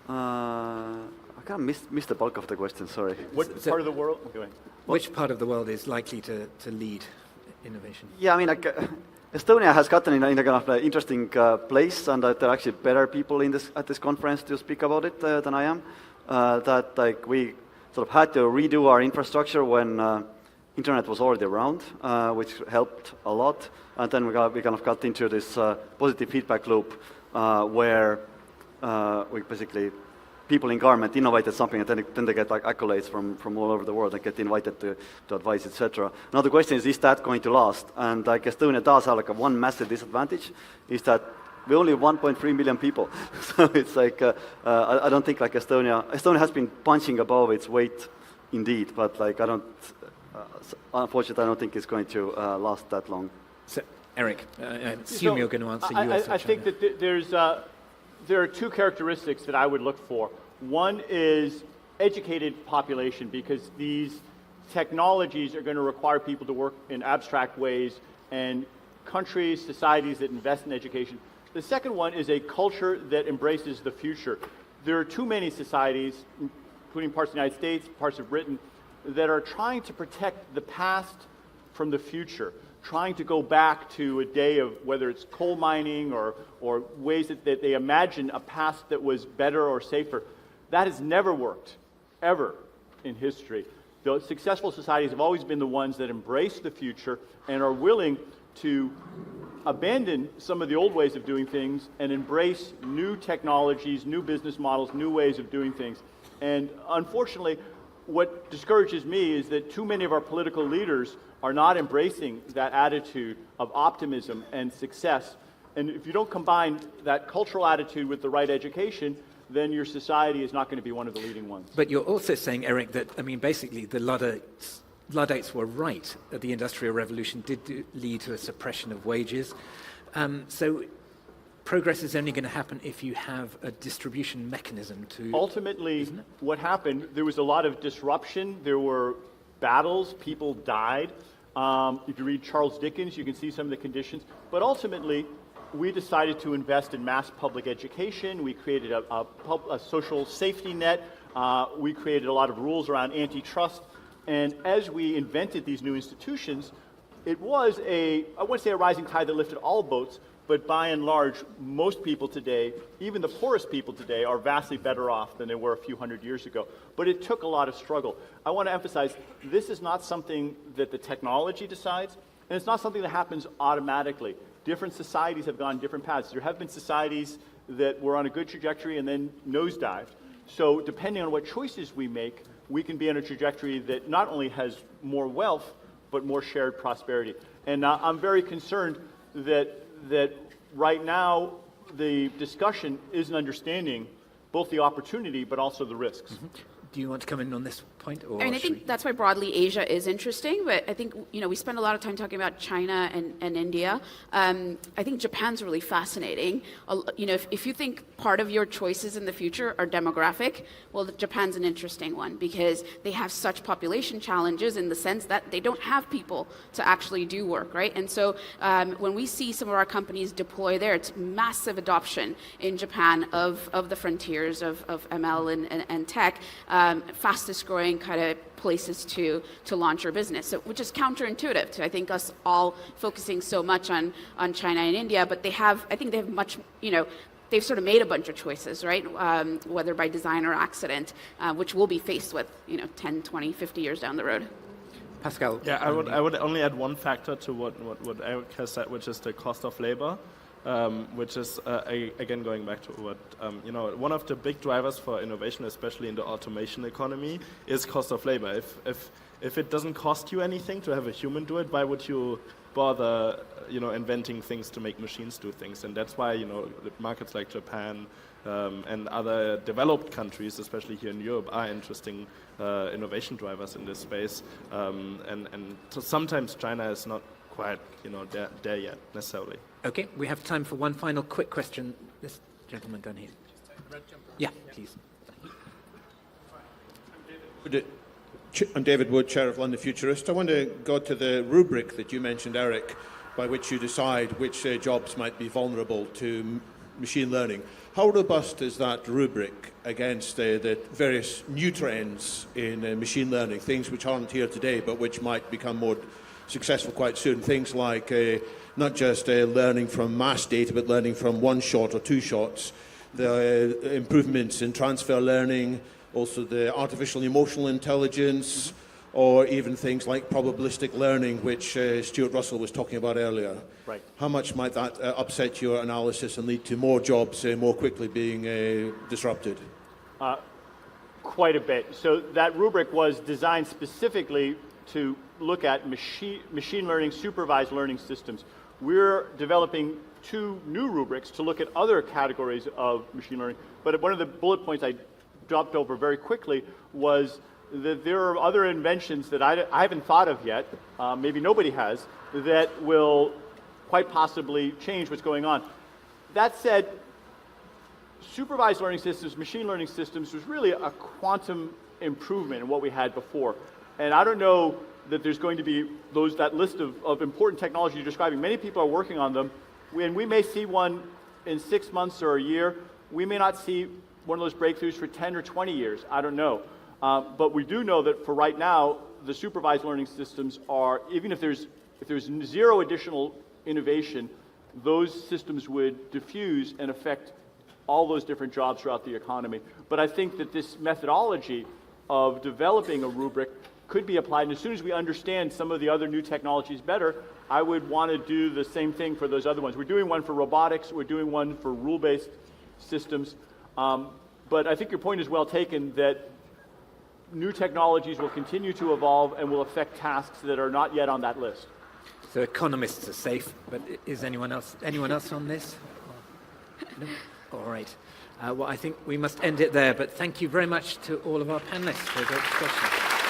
I kind of missed the bulk of the question, sorry. What part of the world? Okay. Which part of the world is likely to lead innovation? Yeah, I mean, Estonia has gotten in a kind of interesting place, and there are actually better people at this conference to speak about it than I am. That we sort of had to redo our infrastructure when internet was already around, which helped a lot. And then we kind of got into this positive feedback loop where we basically, people in government innovated something, and then they get like accolades from all over the world and get invited to advise, etc. Now the question is that going to last? And like Estonia does have like one massive disadvantage, is that we only have 1.3 million people. So it's like, I don't think like Estonia has been punching above its weight indeed, but like unfortunately I don't think it's going to last that long. So, Erik, I assume you're going to answer US or I think that there are two characteristics that I would look for. One is educated population, because these technologies are going to require people to work in abstract ways, and countries, societies that invest in education. The second one is a culture that embraces the future. There are too many societies, including parts of the United States, parts of Britain, that are trying to protect the past from the future, trying to go back to a day of whether it's coal mining or ways that they imagine a past that was better or safer. That has never worked, ever, in history. The successful societies have always been the ones that embrace the future and are willing to abandon some of the old ways of doing things and embrace new technologies, new business models, new ways of doing things. And unfortunately, what discourages me is that too many of our political leaders are not embracing that attitude of optimism and success. And if you don't combine that cultural attitude with the right education, then your society is not going to be one of the leading ones. But you're also saying, Erik, that, I mean, basically the Luddites were right, that the Industrial Revolution did lead to a suppression of wages. So progress is only going to happen if you have a distribution mechanism to... Ultimately, what happened, there was a lot of disruption. There were battles. People died. If you read Charles Dickens, you can see some of the conditions. But ultimately, we decided to invest in mass public education. We created a social safety net. We created a lot of rules around antitrust. And as we invented these new institutions, it was I wouldn't say a rising tide that lifted all boats, but by and large, most people today, even the poorest people today, are vastly better off than they were a few hundred years ago. But it took a lot of struggle. I want to emphasize, this is not something that the technology decides, and it's not something that happens automatically. Different societies have gone different paths. There have been societies that were on a good trajectory and then nosedived. So depending on what choices we make, we can be on a trajectory that not only has more wealth, but more shared prosperity. And I'm very concerned that right now the discussion isn't understanding both the opportunity but also the risks. Mm-hmm. Do you want to come in on this point? Or I mean, I think that's why broadly Asia is interesting, but I think, we spend a lot of time talking about China and India. I think Japan's really fascinating. If you think part of your choices in the future are demographic, well, Japan's an interesting one because they have such population challenges in the sense that they don't have people to actually do work, right? And so when we see some of our companies deploy there, it's massive adoption in Japan of the frontiers of ML and tech. Fastest growing kind of places to launch your business, so, which is counterintuitive to I think us all focusing so much on China and India, but I think they have much, they've sort of made a bunch of choices, right? Whether by design or accident, which we'll be faced with, 10, 20, 50 years down the road. Pascal? Yeah, I would only add one factor to what Erik has said, which is the cost of labor. Which is, again, going back to what, one of the big drivers for innovation, especially in the automation economy, is cost of labor. If it doesn't cost you anything to have a human do it, why would you bother, inventing things to make machines do things? And that's why, markets like Japan and other developed countries, especially here in Europe, are interesting innovation drivers in this space. And so sometimes China is not quite, there yet, necessarily. Okay, we have time for one final quick question. This gentleman down here. Yeah, please. I'm David Wood, Chair of London Futurist. I want to go to the rubric that you mentioned, Erik, by which you decide which jobs might be vulnerable to machine learning. How robust is that rubric against the various new trends in machine learning, things which aren't here today but which might become more successful quite soon, things like not just learning from mass data, but learning from one shot or two shots, the improvements in transfer learning, also the artificial emotional intelligence, or even things like probabilistic learning, which Stuart Russell was talking about earlier. Right. How much might that upset your analysis and lead to more jobs more quickly being disrupted? Quite a bit. So that rubric was designed specifically to look at machine learning, supervised learning systems. We're developing 2 new rubrics to look at other categories of machine learning. But one of the bullet points I dropped over very quickly was that there are other inventions that I haven't thought of yet, maybe nobody has, that will quite possibly change what's going on. That said, supervised learning systems, machine learning systems, was really a quantum improvement in what we had before. And I don't know that there's going to be that list of important technology you're describing. Many people are working on them, and we may see one in 6 months or a year. We may not see one of those breakthroughs for 10 or 20 years. I don't know. But we do know that for right now, the supervised learning systems are, even if there's zero additional innovation, those systems would diffuse and affect all those different jobs throughout the economy. But I think that this methodology of developing a rubric could be applied, and as soon as we understand some of the other new technologies better, I would want to do the same thing for those other ones. We're doing one for robotics, we're doing one for rule-based systems, but I think your point is well taken that new technologies will continue to evolve and will affect tasks that are not yet on that list. So economists are safe, but is anyone else on this? No? All right. Well, I think we must end it there, but thank you very much to all of our panelists for a great discussion.